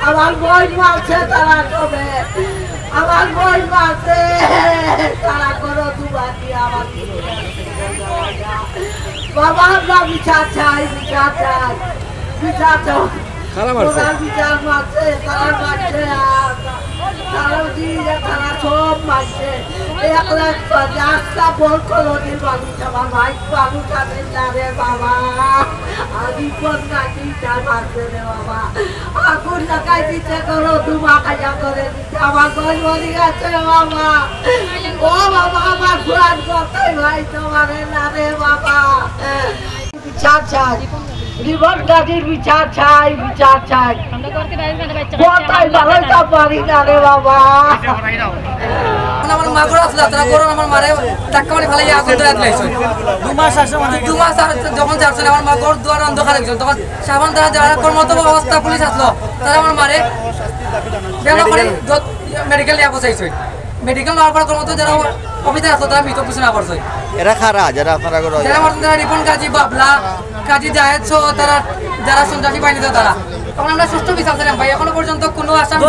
আমার বই মারছে তারা করবে, আমার বই মারছে তারা করো দুবাকি আমার বাবা। আমরা বিচার চাই, বিচার চাই, বিচার চাই। বিচার মারছে তারা মারছে, তারা দিয়ে তারা সব মারছে। এক লাখ রাস্তা বল কলোনির মানুষ আমার ভাই মানুষ আছে না রে বাবা। আমি কোন নাকি মারছে রে বাবা। আগুন লাগাই দিতে করো দুমা খাইয়া করে দিতে আমার ঘর মরি গেছে বাবা। ও বাবা আমার পুরান কথাই ভাই তোমার না রে বাবা। বিচার চাই, জীবন গাড়ির বিচার চাই, বিচার চাই। কোথায় বাড়াইতে পারি না রে বাবা। আমার মা করে আসলে তারা করোনা আমার মারে টাকা মানে ফেলে আগুন ধরে দিয়েছে 2 মাস আসে মানে 2 মাস আর যখন যাচ্ছে আমার মা ঘর দুয়ার অন্ধকার একজন তখন সাবান দ্বারা যারা কর্মরত অবস্থা পুলিশ আসলো তারা আমার মারে বেলা করে মেডিকেল নিয়ে পৌঁছাইছে। মেডিকেল নেওয়ার পর কর্মরত যারা অফিসার আসলো তারা মৃত ঘোষণা করছে। এরা খারা যারা আপনারা যারা রিপন কাজী বাবলা কাজী জাহেদ সহ তারা যারা সন্ত্রাসী বাহিনীতে তারা তখন আমরা সুষ্ঠু বিচার চাইলাম ভাই। এখনো পর্যন্ত কোনো আসামি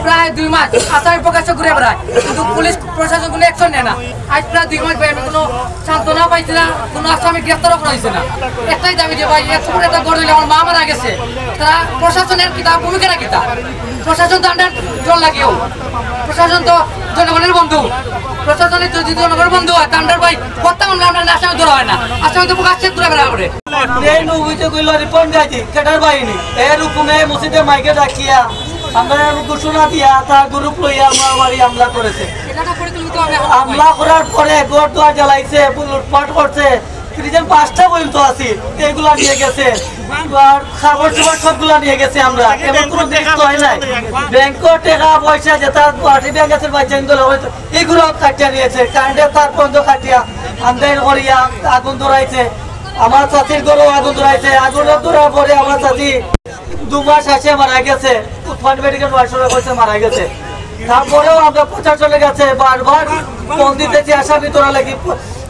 প্রায় 2 মাস আসামি প্রকাশ্য ঘুরে বেড়ায় কিন্তু পুলিশ প্রশাসন কোনো অ্যাকশন নেয় না। আজ প্রায় 2 মাস ভাই আমি কোনো সান্ত্বনা পাইছি না, কোনো আসামি গ্রেফতারও করা হয়েছে না। একটাই দাবি যে ভাই 100 কোটি টাকা গড় দিলে আমার মা মারা গেছে, তারা প্রশাসনের কিতাব ভূমিকাটা কিতা প্রশাসন তো আন্ডার জল লাগিও, প্রশাসন তো জনগণের বন্ধু, প্রশাসনের যদি জনগণের বন্ধু হয় তান্ডার ভাই করতাম আমরা আসামি ধরা হয় না, আসামি তো প্রকাশ্যে ঘুরে বেড়া করে। আমরা ঘোষণা দিয়া তার গ্রুপ লইয়া মারামারি হামলা করেছে। হামলা করার পরে ঘর দুয়ার জ্বালাইছে, লুটপাট করছে, ফ্রিজের 5টা পর্যন্ত আছে এগুলা নিয়ে গেছে, খাবার টাবার সবগুলা নিয়ে গেছে। আমরা এবার কোনো দেখতে হয় নাই, ব্যাংকের টাকা পয়সা যেটা পার্টি ব্যাংক আছে হয়তো এগুলো কাটিয়া নিয়েছে। কারেন্টের তার বন্ধ কাটিয়া আমদানি করিয়া আগুন ধরাইছে। আমার চাষির গরু আগুন ধরাইছে, আগুন ধরার পরে আমার চাষি 2 মাস আসে মারা গেছে, মেডিকেল মারা গেছে। তারপরেও আমরা প্রশাসনের কাছে বারবার ফোন দিতেছি আসামি তোরা লাগি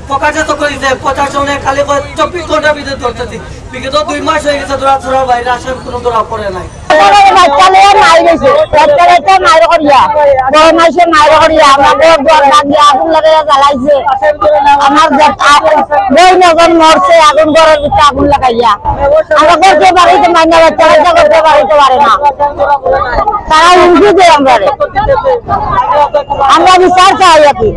প্রকাশিত করেছে। প্রশাসনে খালি 24 ঘন্টার ভিতরে ধরতেছি, বিগত 2 মাস হয়ে গেছে ধরা ধরার বাইরে আসামি কোনো ধরা পড়ে নাই। মরছে আগুন ঘরের ভিতরে আগুন লাগাইয়া আমরা করতে পারি তো মাইনা বাচ্চা করতে পারে না, তারা হুমকি দেয় আমরা বিচার চাই আর কি।